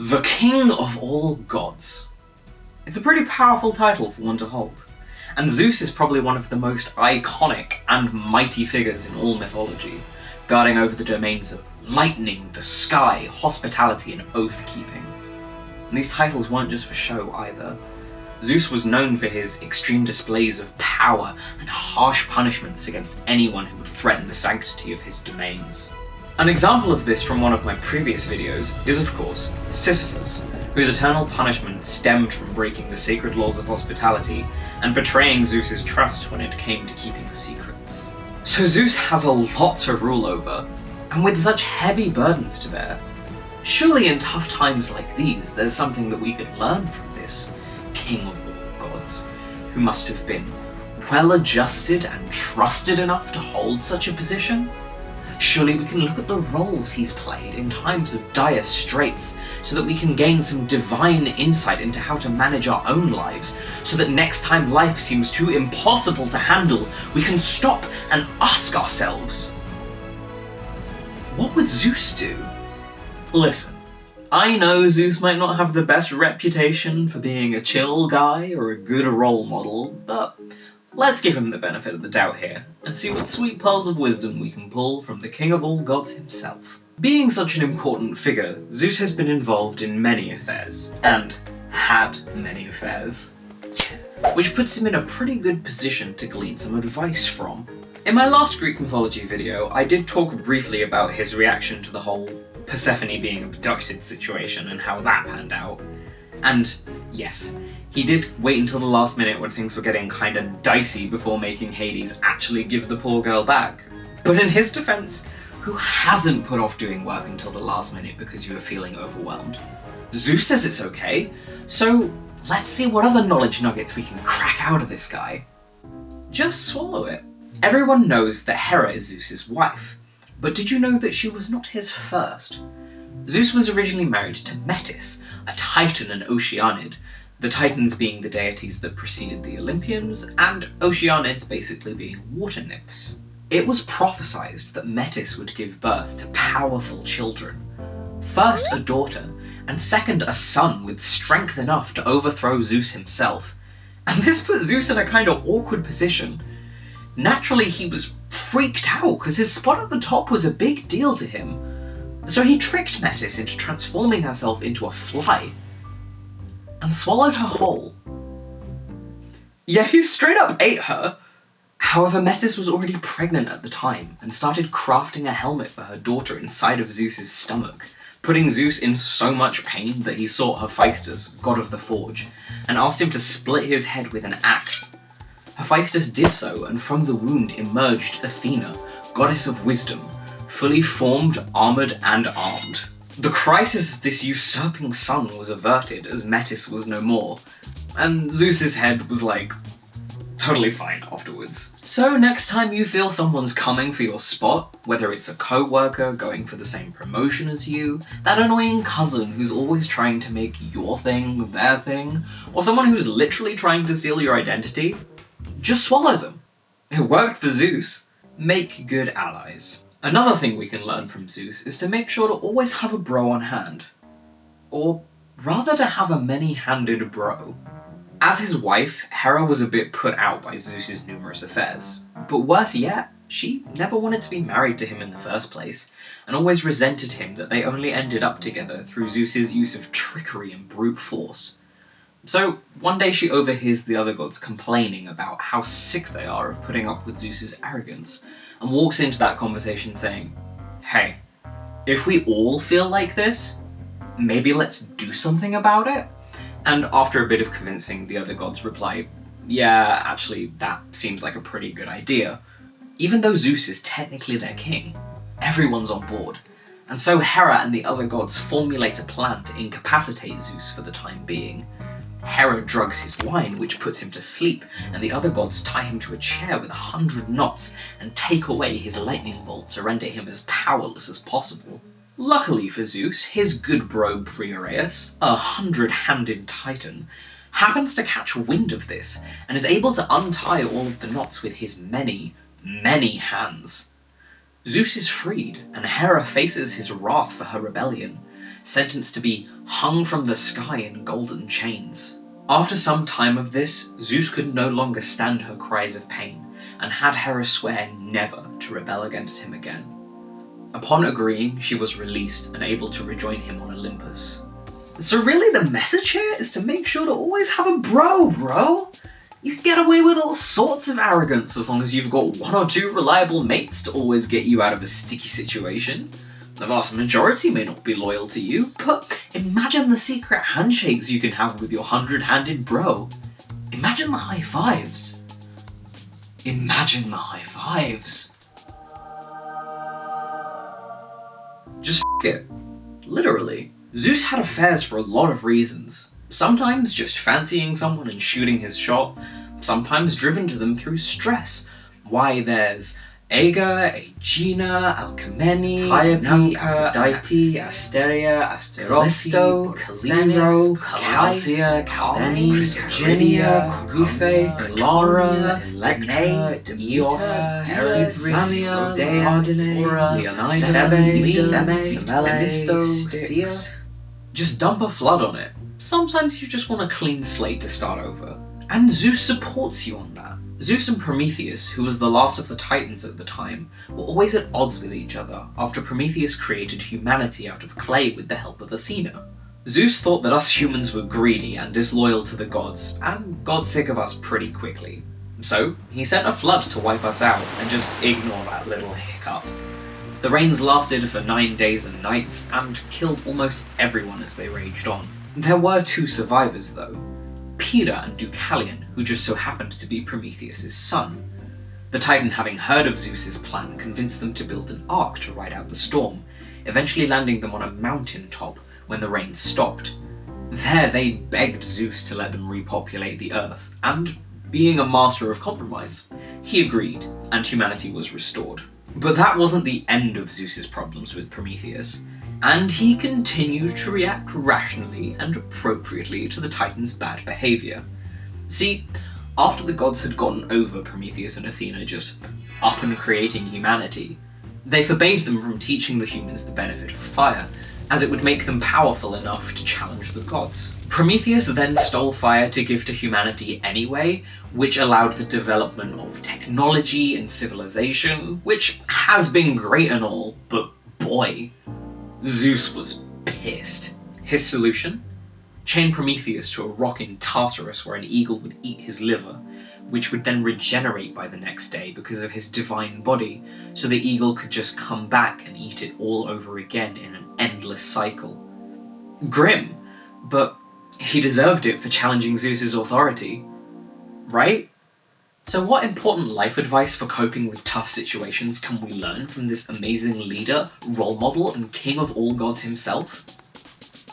The King of all Gods. It's a pretty powerful title for one to hold, and Zeus is probably one of the most iconic and mighty figures in all mythology, guarding over the domains of lightning, the sky, hospitality, and oath-keeping. And these titles weren't just for show either. Zeus was known for his extreme displays of power and harsh punishments against anyone who would threaten the sanctity of his domains. An example of this from one of my previous videos is, of course, Sisyphus, whose eternal punishment stemmed from breaking the sacred laws of hospitality and betraying Zeus's trust when it came to keeping secrets. So Zeus has a lot to rule over, and with such heavy burdens to bear, surely in tough times like these there's something that we could learn from this King of all Gods, who must have been well-adjusted and trusted enough to hold such a position. Surely we can look at the roles he's played in times of dire straits so that we can gain some divine insight into how to manage our own lives, so that next time life seems too impossible to handle, we can stop and ask ourselves, what would Zeus do? Listen, I know Zeus might not have the best reputation for being a chill guy or a good role model, but let's give him the benefit of the doubt here, and see what sweet pearls of wisdom we can pull from the King of all Gods himself. Being such an important figure, Zeus has been involved in many affairs, and had many affairs, which puts him in a pretty good position to glean some advice from. In my last Greek mythology video, I did talk briefly about his reaction to the whole Persephone being abducted situation and how that panned out. And yes, he did wait until the last minute when things were getting kinda dicey before making Hades actually give the poor girl back. But in his defense, who hasn't put off doing work until the last minute because you were feeling overwhelmed? Zeus says it's okay, so let's see what other knowledge nuggets we can crack out of this guy. Just swallow it. Everyone knows that Hera is Zeus's wife, but did you know that she was not his first? Zeus was originally married to Metis, a Titan and Oceanid, the Titans being the deities that preceded the Olympians, and Oceanids basically being water nymphs. It was prophesied that Metis would give birth to powerful children. First a daughter, and second a son with strength enough to overthrow Zeus himself. And this put Zeus in a kind of awkward position. Naturally, he was freaked out because his spot at the top was a big deal to him. So he tricked Metis into transforming herself into a fly and swallowed her whole. Yeah, he straight up ate her. However, Metis was already pregnant at the time and started crafting a helmet for her daughter inside of Zeus's stomach, putting Zeus in so much pain that he sought Hephaestus, god of the forge, and asked him to split his head with an axe. Hephaestus did so, and from the wound emerged Athena, goddess of wisdom, fully formed, armoured, and armed. The crisis of this usurping son was averted as Metis was no more, and Zeus's head was like, totally fine afterwards. So next time you feel someone's coming for your spot, whether it's a co-worker going for the same promotion as you, that annoying cousin who's always trying to make your thing their thing, or someone who's literally trying to steal your identity, just swallow them. It worked for Zeus. Make good allies. Another thing we can learn from Zeus is to make sure to always have a bro on hand. Or rather to have a many-handed bro. As his wife, Hera was a bit put out by Zeus's numerous affairs, but worse yet, she never wanted to be married to him in the first place, and always resented him that they only ended up together through Zeus's use of trickery and brute force. So, one day she overhears the other gods complaining about how sick they are of putting up with Zeus's arrogance, and walks into that conversation saying, hey, if we all feel like this, maybe let's do something about it? And after a bit of convincing, the other gods reply, yeah, actually, that seems like a pretty good idea. Even though Zeus is technically their king, everyone's on board. And so Hera and the other gods formulate a plan to incapacitate Zeus for the time being. Hera drugs his wine, which puts him to sleep, and the other gods tie him to a chair with 100 knots and take away his lightning bolt to render him as powerless as possible. Luckily for Zeus, his good bro Briareus, a 100-handed titan, happens to catch wind of this and is able to untie all of the knots with his many, many hands. Zeus is freed, and Hera faces his wrath for her rebellion, sentenced to be hung from the sky in golden chains. After some time of this, Zeus could no longer stand her cries of pain, and had Hera swear never to rebel against him again. Upon agreeing, she was released and able to rejoin him on Olympus. So really the message here is to make sure to always have a bro. You can get away with all sorts of arrogance as long as you've got 1 or 2 reliable mates to always get you out of a sticky situation. The vast majority may not be loyal to you, but imagine the secret handshakes you can have with your 100-handed bro. Imagine the high fives. Imagine the high fives. Just f*** it. Literally. Zeus had affairs for a lot of reasons. Sometimes just fancying someone and shooting his shot, sometimes driven to them through stress. Why, there's Aega, Aegina, Alcmene, Calliope, Aphrodite, Asteria, Asterophte, Callisto, Calcia, Caldeni, Virginia, Coryphe, Lara, Electra, Eos, Hybris, Godea, Leonidas, Themisto, just dump a flood on it. Sometimes you just want a clean slate to start over. And Zeus supports you on that. Zeus and Prometheus, who was the last of the Titans at the time, were always at odds with each other after Prometheus created humanity out of clay with the help of Athena. Zeus thought that us humans were greedy and disloyal to the gods, and got sick of us pretty quickly. So, he sent a flood to wipe us out and just ignore that little hiccup. The rains lasted for 9 days and nights, and killed almost everyone as they raged on. There were 2 survivors though. Pyrrha and Deucalion, who just so happened to be Prometheus' son. The Titan, having heard of Zeus's plan, convinced them to build an ark to ride out the storm, eventually landing them on a mountain top when the rain stopped. There they begged Zeus to let them repopulate the earth, and, being a master of compromise, he agreed, and humanity was restored. But that wasn't the end of Zeus's problems with Prometheus, and he continued to react rationally and appropriately to the Titans' bad behaviour. See, after the gods had gotten over Prometheus and Athena just up and creating humanity, they forbade them from teaching the humans the benefit of fire, as it would make them powerful enough to challenge the gods. Prometheus then stole fire to give to humanity anyway, which allowed the development of technology and civilization, which has been great and all, but boy, Zeus was pissed. His solution? Chain Prometheus to a rock in Tartarus where an eagle would eat his liver, which would then regenerate by the next day because of his divine body, so the eagle could just come back and eat it all over again in an endless cycle. Grim, but he deserved it for challenging Zeus's authority, right? So what important life advice for coping with tough situations can we learn from this amazing leader, role model, and king of all gods himself?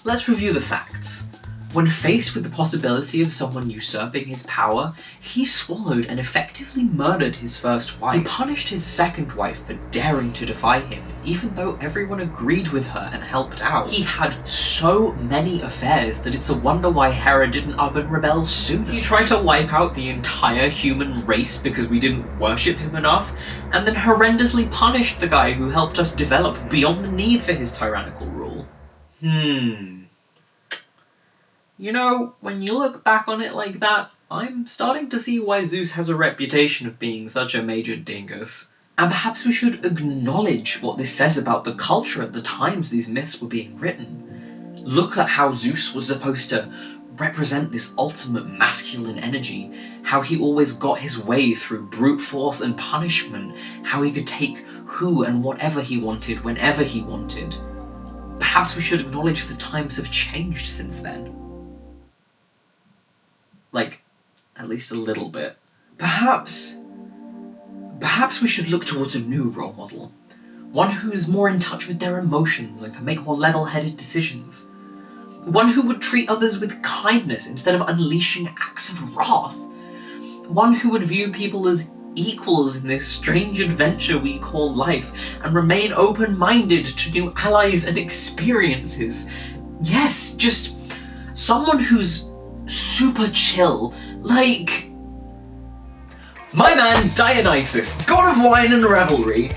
Let's review the facts. When faced with the possibility of someone usurping his power, he swallowed and effectively murdered his first wife. He punished his second wife for daring to defy him, even though everyone agreed with her and helped out. He had so many affairs that it's a wonder why Hera didn't up and rebel sooner. He tried to wipe out the entire human race because we didn't worship him enough, and then horrendously punished the guy who helped us develop beyond the need for his tyrannical rule. You know, when you look back on it like that, I'm starting to see why Zeus has a reputation of being such a major dingus. And perhaps we should acknowledge what this says about the culture at the times these myths were being written. Look at how Zeus was supposed to represent this ultimate masculine energy, how he always got his way through brute force and punishment, how he could take who and whatever he wanted whenever he wanted. Perhaps we should acknowledge the times have changed since then. Like, at least a little bit. Perhaps we should look towards a new role model. One who's more in touch with their emotions and can make more level-headed decisions. One who would treat others with kindness instead of unleashing acts of wrath. One who would view people as equals in this strange adventure we call life and remain open-minded to new allies and experiences. Yes, just someone who's super chill, like my man Dionysus, god of wine and revelry.